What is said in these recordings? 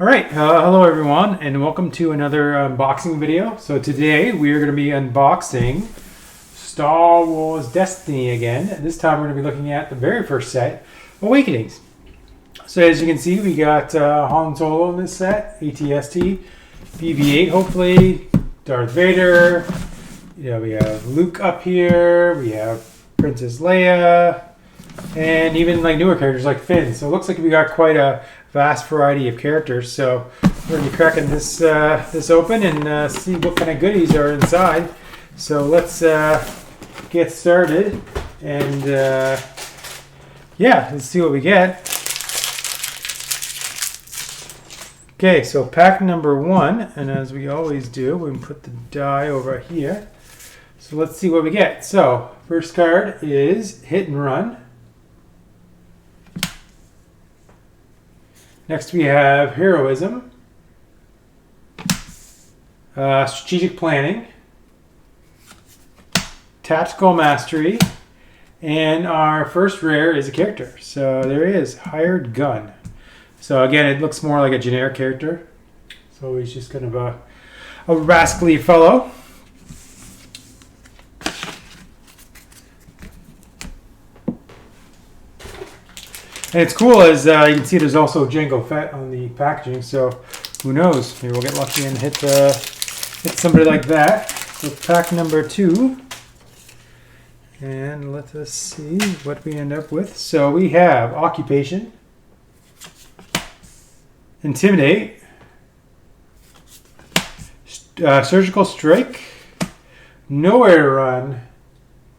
All right, hello everyone, and welcome to another unboxing video. So today we are going to be unboxing Star Wars Destiny again. And this time we're going to be looking at the very first set, Awakenings. So as you can see, we got Han Solo in this set, AT-ST, BB-8 hopefully, Darth Vader. We have Luke up here. We have Princess Leia, and even like newer characters like Finn. So it looks like we got quite a vast variety of characters. So we're gonna be cracking this this open and see what kind of goodies are inside. So let's get started and yeah, let's see what we get. Okay, so pack number 1, and as we always do, we put the die over here. So let's see what we get. So first card is Hit and Run. Next we have Heroism, Strategic Planning, Tactical Mastery, and our first rare is a character. So there he is, Hired Gun. So again, it looks more like a generic character. So he's just kind of a rascally fellow. And it's cool as you can see there's also Jango Fett on the packaging, so who knows, maybe we'll get lucky and hit somebody like that. So pack number 2, and let us see what we end up with. So we have Occupation, Intimidate, Surgical Strike, Nowhere to Run,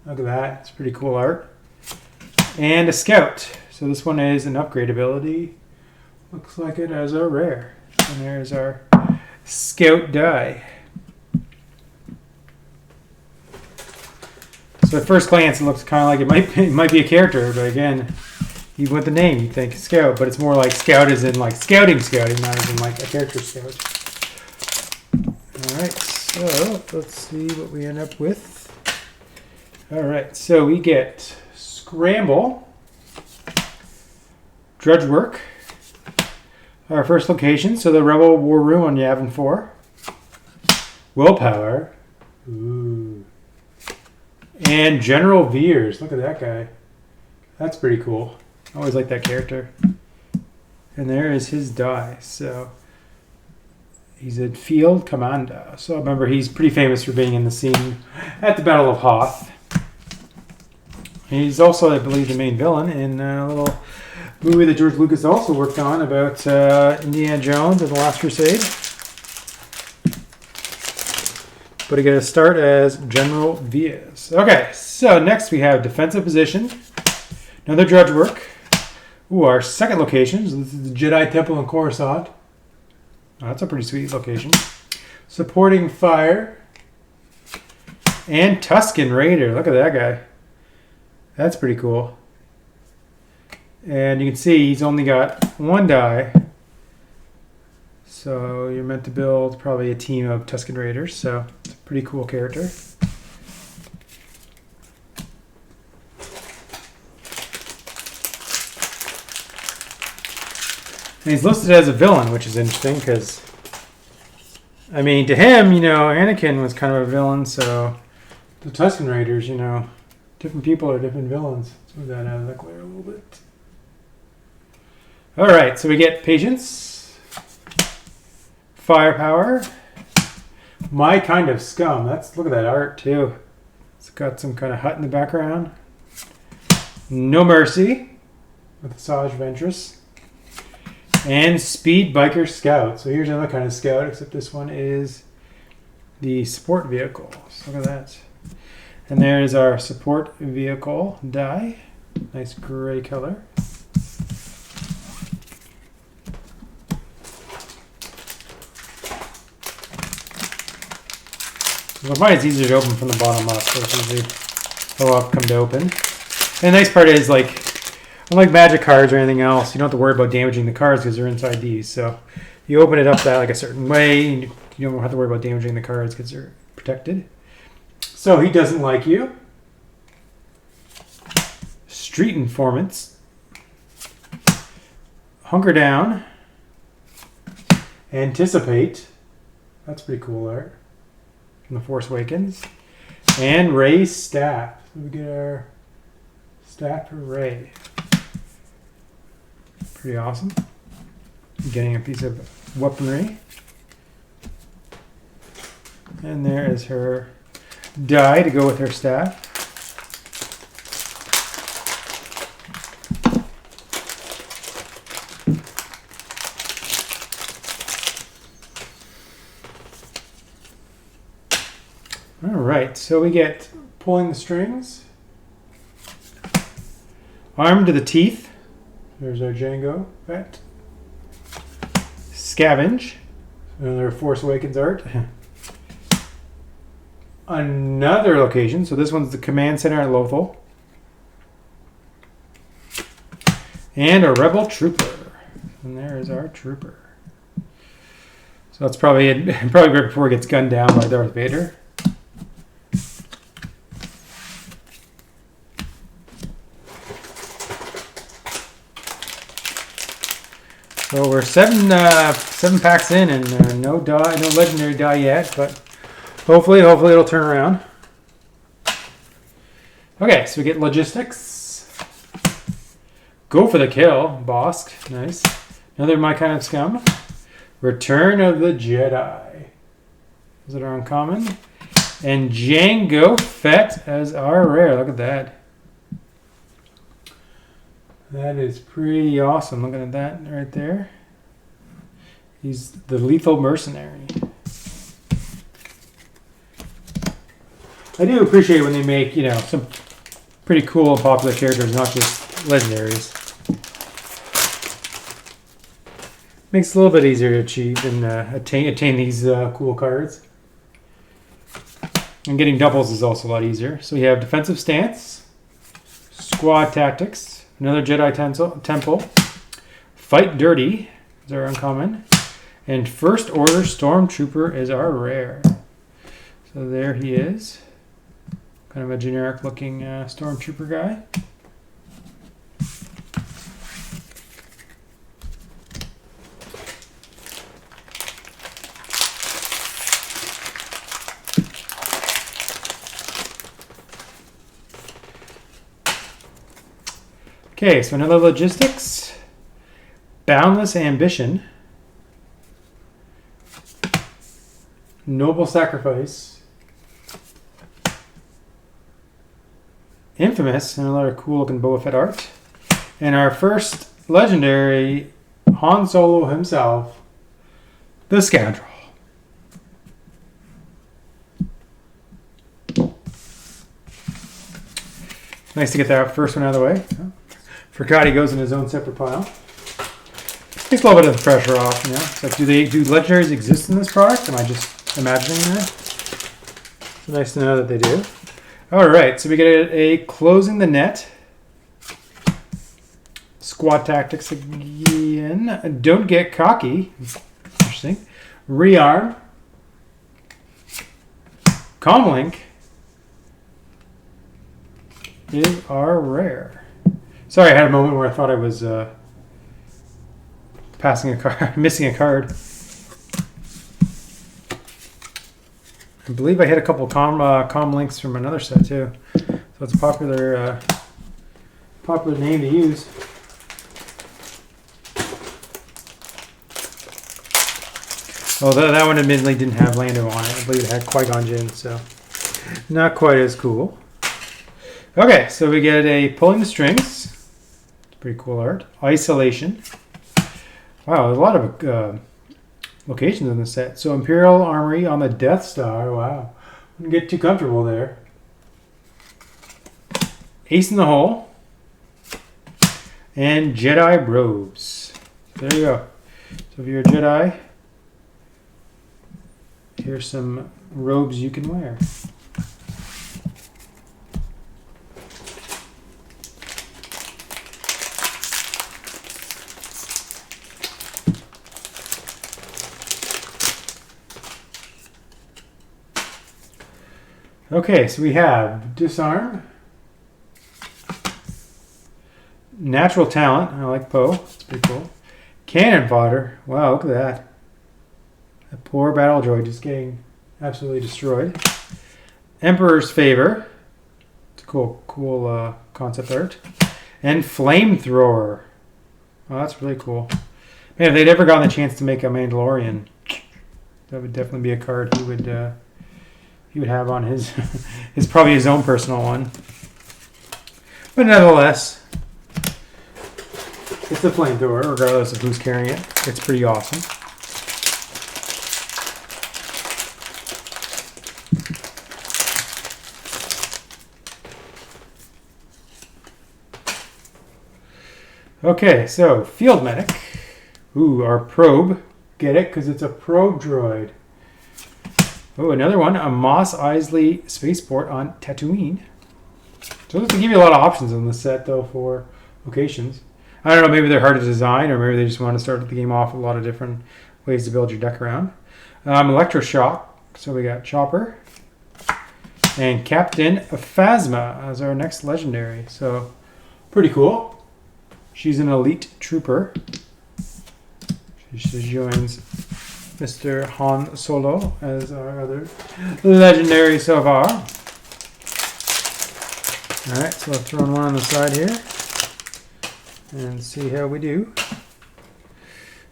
look at that, it's pretty cool art, and a Scout. So this one is an upgrade ability. Looks like it as a rare. And there's our Scout die. So at first glance, it looks kind of like it might be a character, but again, even with the name, you'd think Scout, but it's more like Scout as in like scouting, not as in like a character Scout. All right, so let's see what we end up with. All right, so we get Scramble, Drudge Work, our first location, so the Rebel War Room on Yavin 4. Willpower. Ooh. And General Veers. Look at that guy. That's pretty cool. I always like that character. And there is his die. So he's a field commander. So remember, he's pretty famous for being in the scene at the Battle of Hoth. He's also, I believe, the main villain in a little movie that George Lucas also worked on about Indiana Jones and the Last Crusade. But he got to start as General Veers. Okay, so next we have Defensive Position, another Drudge Work. Ooh, our second location. So this is the Jedi Temple in Coruscant. Oh, that's a pretty sweet location. Supporting Fire, and Tusken Raider. Look at that guy. That's pretty cool. And you can see he's only got 1 die. So you're meant to build probably a team of Tusken Raiders. So it's a pretty cool character. And he's listed as a villain, which is interesting because, I mean, to him, Anakin was kind of a villain. So the Tusken Raiders, different people are different villains. Let's move that out of the glare a little bit. All right, so we get Patience, Firepower, My Kind of Scum. Look at that art too. It's got some kind of hut in the background. No Mercy with Asajj Ventress, and Speed Biker Scout. So here's another kind of scout, except this one is the support vehicle. So look at that. And there's our support vehicle die. Nice gray color. I find it's easier to open from the bottom up, so it's usually how I've come to open. And the nice part is, like, unlike Magic cards or anything else, you don't have to worry about damaging the cards because they're inside these. So you open it up that like a certain way, and you don't have to worry about damaging the cards because they're protected. So he doesn't like you. Street Informants. Hunker Down. Anticipate. That's pretty cool art. From The Force Awakens. And Rey's staff. So we get our staff for Rey. Pretty awesome. Getting a piece of weaponry. And there is her die to go with her staff. All right, so we get pulling the strings, armed to the teeth. There's our Jango Fett. Scavenge, another Force Awakens art. Another location, so this one's the command center at Lothal. And a Rebel Trooper. And there is our trooper. So that's probably it, probably right before he gets gunned down by Darth Vader. So we're seven packs in, and no legendary die yet, but hopefully it'll turn around. Okay, so we get logistics. Go for the kill, Bosk. Nice. Another My Kind of Scum. Return of the Jedi. Is it our uncommon? And Jango Fett as our rare. Look at that. That is pretty awesome. Looking at that right there. He's the lethal mercenary. I do appreciate when they make, some pretty cool and popular characters, not just legendaries. Makes it a little bit easier to achieve and attain these cool cards. And getting doubles is also a lot easier. So we have defensive stance, squad tactics, another Jedi Temple, Fight Dirty is our uncommon, and First Order Stormtrooper is our rare. So there he is. Kind of a generic looking Stormtrooper guy. Okay, so another logistics. Boundless Ambition. Noble Sacrifice. Infamous, another cool looking Boba Fett art. And our first legendary Han Solo himself, the Scoundrel. Nice to get that first one out of the way. Forgot he goes in his own separate pile. Takes a little bit of the pressure off, It's like, do legendaries exist in this product? Am I just imagining that? It's nice to know that they do. All right, so we get a closing the net. Squad tactics again. Don't get cocky. Interesting. Rearm. Comlink is our rare. Sorry, I had a moment where I thought I was passing a card, missing a card. I believe I hit a couple com links from another set too, so it's a popular name to use. Well, that one admittedly didn't have Lando on it. I believe it had Qui-Gon Jinn, so not quite as cool. Okay, so we get a Pulling the Strings. Pretty cool art. Isolation. Wow, there's a lot of locations in the set. So Imperial Armory on the Death Star. Wow. Wouldn't get too comfortable there. Ace in the Hole. And Jedi Robes. There you go. So if you're a Jedi, here's some robes you can wear. Okay, so we have Disarm, Natural Talent, I like Poe, it's pretty cool. Cannon Fodder, wow, look at that. The poor battle droid just getting absolutely destroyed. Emperor's Favor. It's a cool concept art. And Flamethrower. Oh, that's really cool. Man, if they'd ever gotten the chance to make a Mandalorian, that would definitely be a card he would have on his probably his own personal one. But nevertheless, it's the Flamethrower, regardless of who's carrying it. It's pretty awesome. Okay, so Field Medic. Ooh, our probe. Get it? Because it's a probe droid. Oh, another one. A Mos Eisley spaceport on Tatooine. So they give you a lot of options in this set, though, for locations. I don't know, maybe they're hard to design, or maybe they just want to start the game off with a lot of different ways to build your deck around. Electroshock. So we got Chopper. And Captain Phasma as our next legendary. So, pretty cool. She's an elite trooper. She joins Mr. Han Solo as our other legendary so far. Alright, so I'll throw one on the side here and see how we do.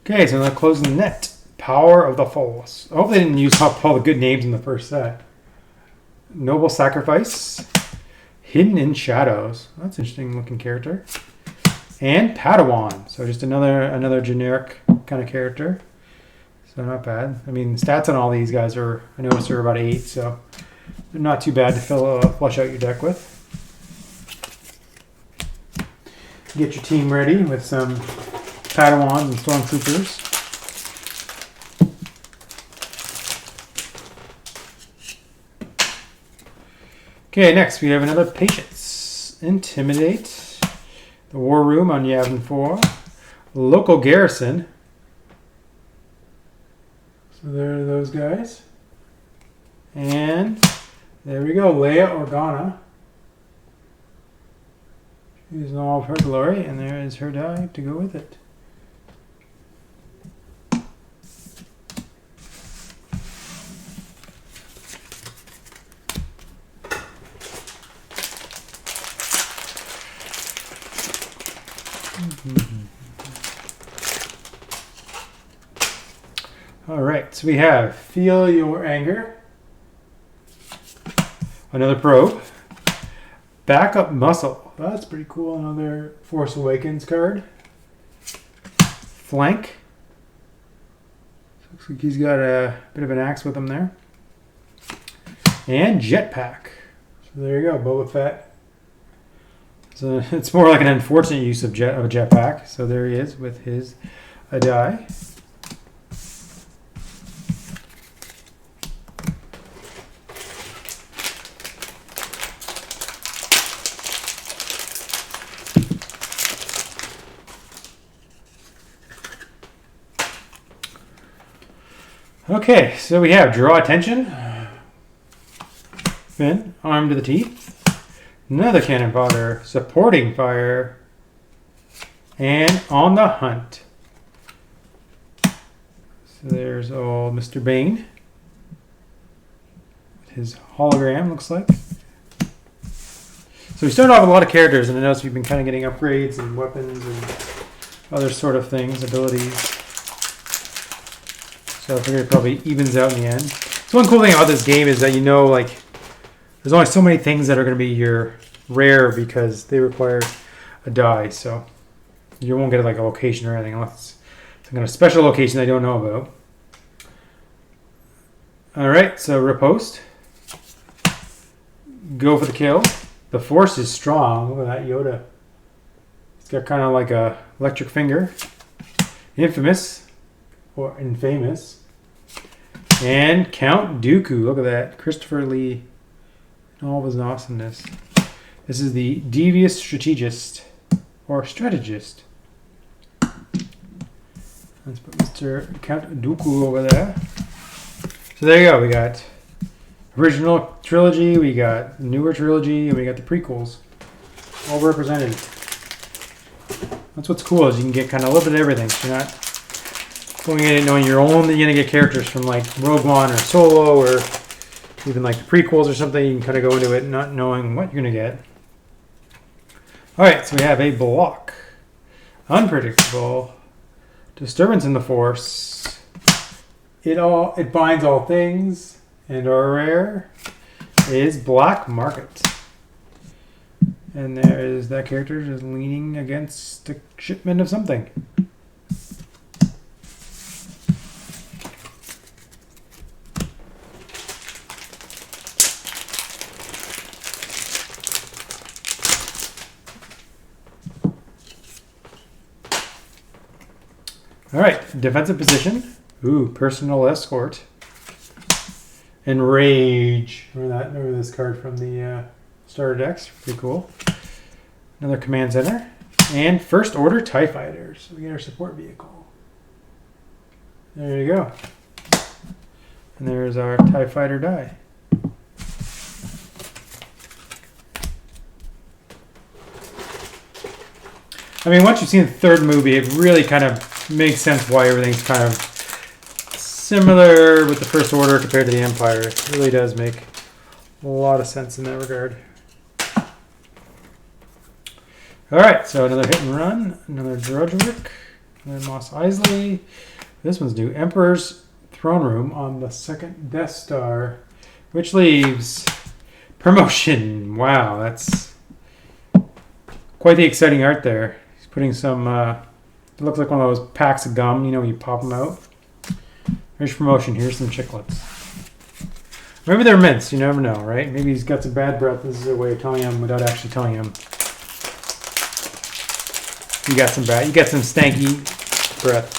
Okay, so now closing the net. Power of the Force. I hope they didn't use up all the good names in the first set. Noble Sacrifice. Hidden in Shadows. That's an interesting looking character. And Padawan. So just another generic kind of character. So not bad. I mean, the stats on all these guys are, I noticed, are about 8, so they're not too bad to flush out your deck with. Get your team ready with some Padawans and Stormtroopers. Okay, next we have another Patience. Intimidate. The War Room on Yavin 4. Local Garrison. So there are those guys. And there we go, Leia Organa. She's in all of her glory, and there is her die to go with it. All right, so we have Feel Your Anger, another probe, Backup Muscle. That's pretty cool. Another Force Awakens card. Flank. Looks like he's got a bit of an axe with him there. And Jetpack. So there you go, Boba Fett. So it's more like an unfortunate use of a jetpack. So there he is with his die. Okay, so we have Draw Attention, Finn, Armed to the Teeth, another Cannon Fodder, Supporting Fire, and On the Hunt. So there's old Mr. Bane. His hologram, looks like. So we started off with a lot of characters, and I noticed we've been kind of getting upgrades and weapons and other sort of things, abilities. So I figure it probably evens out in the end. So one cool thing about this game is that like there's only so many things that are going to be your rare because they require a die. So you won't get like a location or anything unless it's some kind of special location I don't know about. All right, so Riposte. Go for the kill. The Force is strong. Look at that Yoda. It's got kind of like a electric finger. Infamous or Infamous. And Count Dooku. Look at that. Christopher Lee in all of his awesomeness. This is the Devious Strategist. Or Strategist. Let's put Mr. Count Dooku over there. So there you go. We got original trilogy, we got newer trilogy, and we got the prequels. All represented. That's what's cool is you can get kind of a little bit of everything. So you're not Going in and knowing you're only going to get characters from like Rogue One or Solo or even like the prequels or something, you can kind of go into it not knowing what you're going to get. All right, so we have a block. Unpredictable. Disturbance in the Force. It binds all things. And our rare is Black Market. And there is that character just leaning against a shipment of something. All right, defensive position. Ooh, personal escort. And rage. Remember this card from the starter decks? Pretty cool. Another command center. And first order TIE fighters. So we get our support vehicle. There you go. And there's our TIE fighter die. I mean, once you've seen the third movie, it really kind of makes sense why everything's kind of similar with the First Order compared to the Empire. It really does make a lot of sense in that regard. All right, so another hit and run, another Drudgewick, another Mos Eisley. This one's new. Emperor's Throne Room on the second Death Star, which leaves promotion. Wow, that's quite the exciting art there. He's putting some, it looks like one of those packs of gum, you know, when you pop them out. Here's promotion. Here's some chiclets. Maybe they're mints. You never know, right? Maybe he's got some bad breath. This is a way of telling him without actually telling him. You got some bad. You got some stanky breath.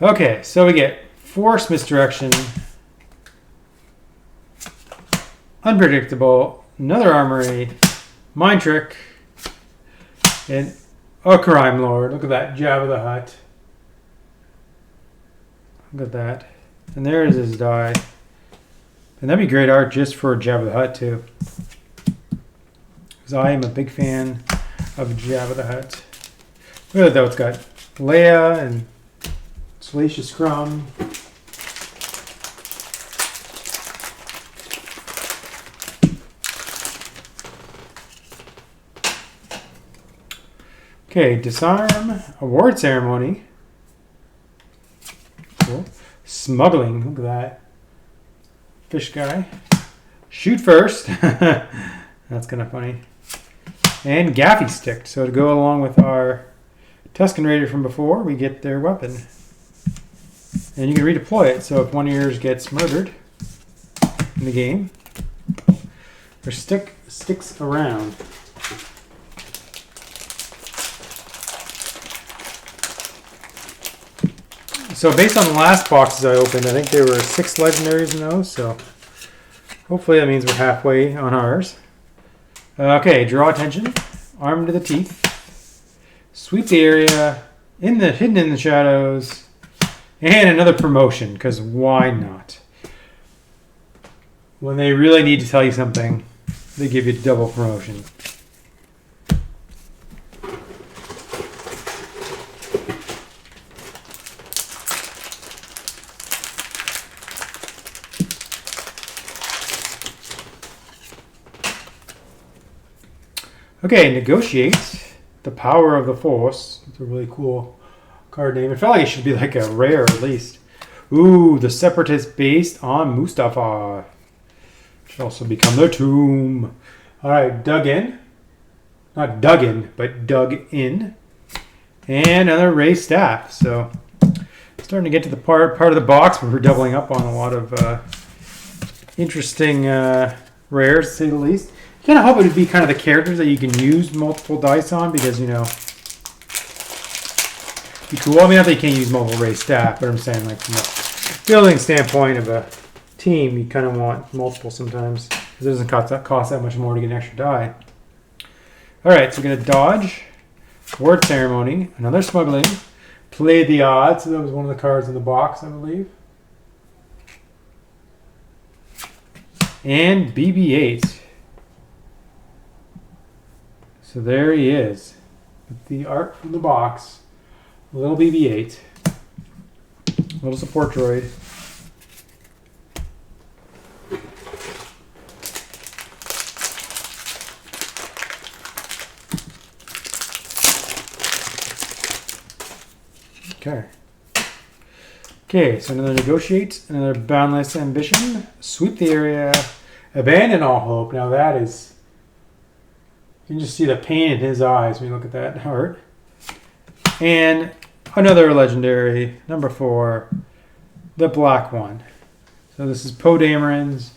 Okay, so we get Force Misdirection, Unpredictable, another Armory, Mind Trick, and a Crime Lord. Look at that, Jabba the Hutt. Look at that. And there's his die. And that'd be great art just for Jabba the Hutt too. Because I am a big fan of Jabba the Hutt. Look at that, it's got Leia and Salacious Crumb. Okay, Disarm, Award Ceremony. Cool. Smuggling, look at that. Fish guy. Shoot first. That's kind of funny. And Gaffy Stick. So to go along with our Tusken Raider from before, we get their weapon. And you can redeploy it. So if one of yours gets murdered in the game, their stick sticks around. So based on the last boxes I opened, I think there were 6 legendaries in those. So hopefully that means we're halfway on ours. Okay, draw attention. Armed to the teeth. Sweep the area. Hidden in the shadows. And another promotion, because why not? When they really need to tell you something, they give you double promotion. Okay, Negotiate. The Power of the Force. It's a really cool card name. It felt like it should be like a rare at least. Ooh, the Separatist based on Mustafar. Should also become the Tomb. Alright, Dug In. Not dug in, but dug in. And another raised staff. So starting to get to the part of the box where we're doubling up on a lot of interesting rares, to say the least. You kind of hope it would be kind of the characters that you can use multiple dice on because, you know, be cool. I mean, not that you can't use multiple raised staff, but I'm saying, like, from a building standpoint of a team, you kind of want multiple sometimes because it doesn't cost that much more to get an extra die. All right, so we're going to dodge, Word Ceremony, another Smuggling, Play the Odds. So that was one of the cards in the box, I believe. And BB-8. So there he is, with the art from the box. Little BB-8. Little support droid. Okay. Okay, so another negotiate, another boundless ambition, sweep the area, abandon all hope. Now that is, you can just see the pain in his eyes when you look at that heart. And another legendary, number 4, the black one. So this is Poe Dameron's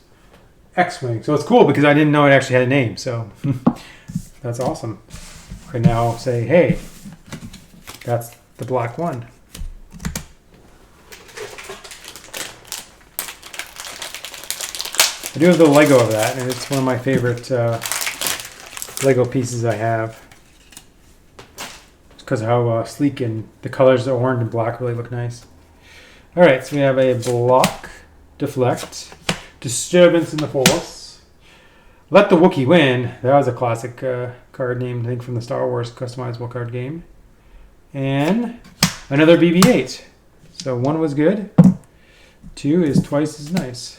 X-Wing. So it's cool because I didn't know it actually had a name. So that's awesome. I can now say, hey, that's the black one. I do have the Lego of that, and it's one of my favorite Lego pieces I have. It's because of how sleek and the colors, the orange and black, really look nice. All right, so we have a block, deflect, disturbance in the force, let the Wookiee win. That was a classic card name, I think, from the Star Wars customizable card game. And another BB-8. So 1 was good. 2 is twice as nice.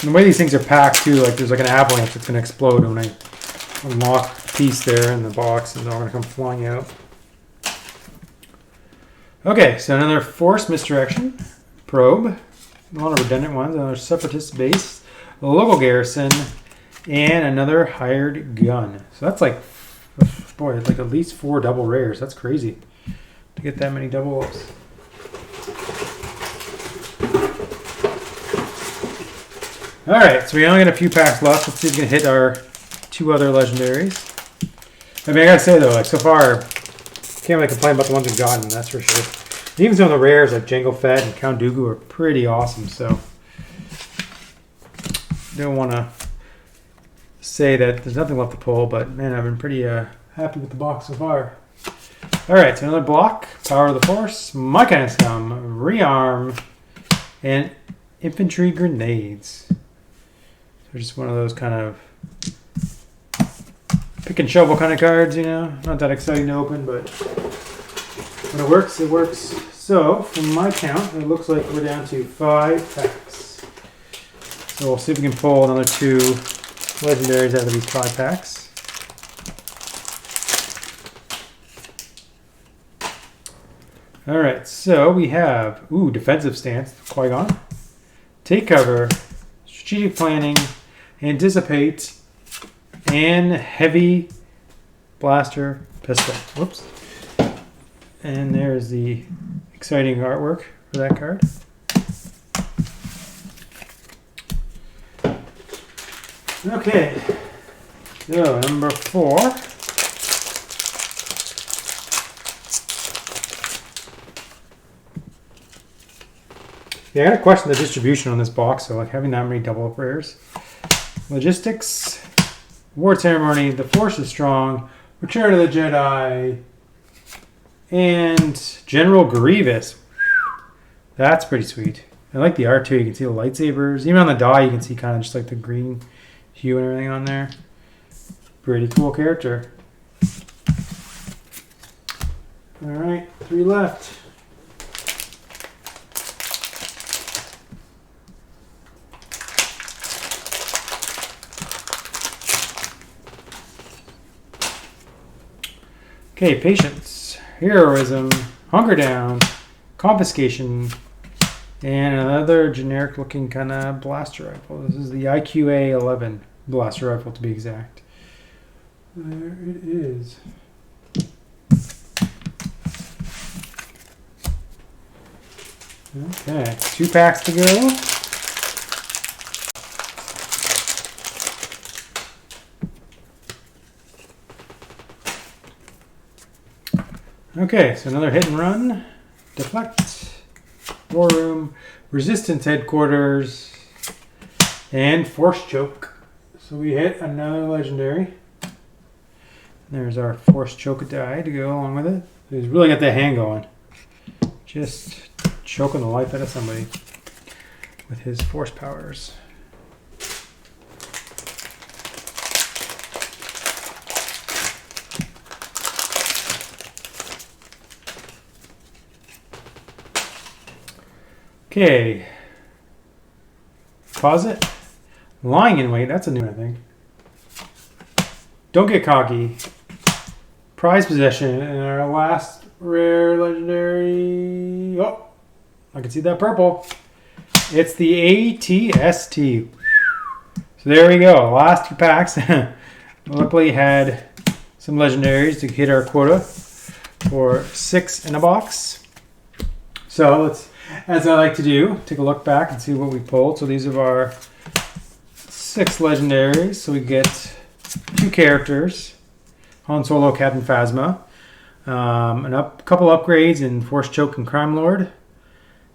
And the way these things are packed too, like there's like an avalanche that's going to explode when I unlock the piece there in the box, and they're all going to come flying out. Okay, so another force misdirection, probe, a lot of redundant ones, another separatist base, a local garrison, and another hired gun. So that's like, boy, like at least 4 double rares. That's crazy to get that many double ups. All right, so we only got a few packs left. Let's see if we can hit our 2 other legendaries. I mean, I gotta say though, like so far, can't really complain about the ones we've gotten. That's for sure. Even some of the rares like Jango Fett and Count Dooku are pretty awesome. So don't want to say that there's nothing left to pull, but man, I've been pretty happy with the box so far. All right, so another block, Power of the Force, My Kind of Scum, Rearm, and Infantry Grenades. So just one of those kind of pick and shovel kind of cards, you know. Not that exciting to open, but when it works, it works. So from my count, it looks like we're down to 5 packs. So we'll see if we can pull another 2 legendaries out of these 5 packs. All right, so we have defensive stance, Qui-Gon, take cover, strategic planning, anticipate, and heavy blaster pistol. Whoops. And there's the exciting artwork for that card. Okay, so number 4. Yeah, I got to question the distribution on this box, so like having that many double up rares. Logistics, War Ceremony, The Force is Strong, Return of the Jedi, and General Grievous. That's pretty sweet. I like the art too. You can see the lightsabers. Even on the die, you can see kind of just like the green hue and everything on there. Pretty cool character. All right, 3 left. Okay, Patience, Heroism, Hunger Down, Confiscation, and another generic looking kind of blaster rifle. This is the IQA-11 blaster rifle to be exact. There it is. Okay, 2 packs to go. Okay, so another hit and run, deflect, war room, resistance headquarters, and force choke. So we hit another legendary. There's our force choke die to go along with it. He's really got that hand going. Just choking the life out of somebody with his force powers. Okay. Pause it. Lying in wait. That's a new one, I think. Don't get cocky. Prize possession. And our last rare legendary. Oh, I can see that purple. It's the ATST. So there we go. Last two packs. Luckily had some legendaries to hit our quota for 6 in a box. So let's, as I like to do, take a look back and see what we pulled. So these are our 6 legendaries. So we get 2 characters, Han Solo, Captain Phasma, couple upgrades in Force Choke and Crime Lord,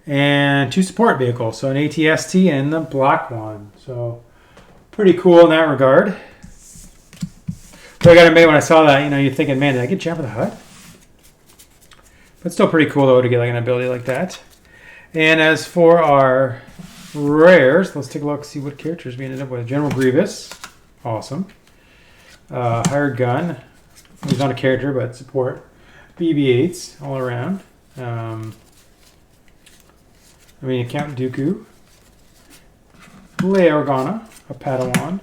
and 2 support vehicles. So an ATST and the black one. So pretty cool in that regard. But I gotta admit, when I saw that, you're thinking, man, did I get Jabba the Hutt? But still pretty cool though to get like an ability like that. And as for our rares, let's take a look, see what characters we ended up with. General Grievous, awesome. Hired Gun, he's not a character but support. BB-8s all around. Count Dooku. Leia Organa, a Padawan.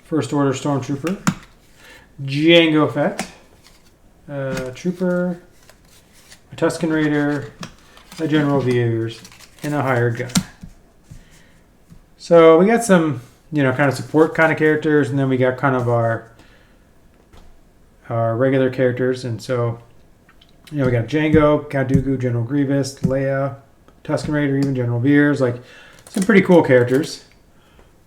First Order Stormtrooper. Jango Fett. Trooper. A Tusken Raider. A General Veers. And a Hired Gun. So we got some, kind of support kind of characters, and then we got kind of our regular characters. And so, we got Jango, Count Dooku, General Grievous, Leia, Tusken Raider, even General Veers. Like, some pretty cool characters.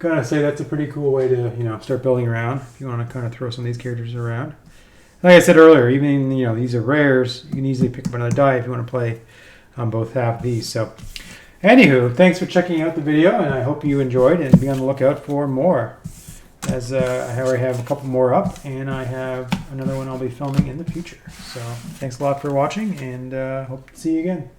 Gotta say that's a pretty cool way to, start building around if you want to kind of throw some of these characters around. Like I said earlier, even, these are rares. You can easily pick up another die if you want to play on both half of these. So, anywho, thanks for checking out the video, and I hope you enjoyed, and be on the lookout for more. As I already have a couple more up, and I have another one I'll be filming in the future. So, thanks a lot for watching, and hope to see you again.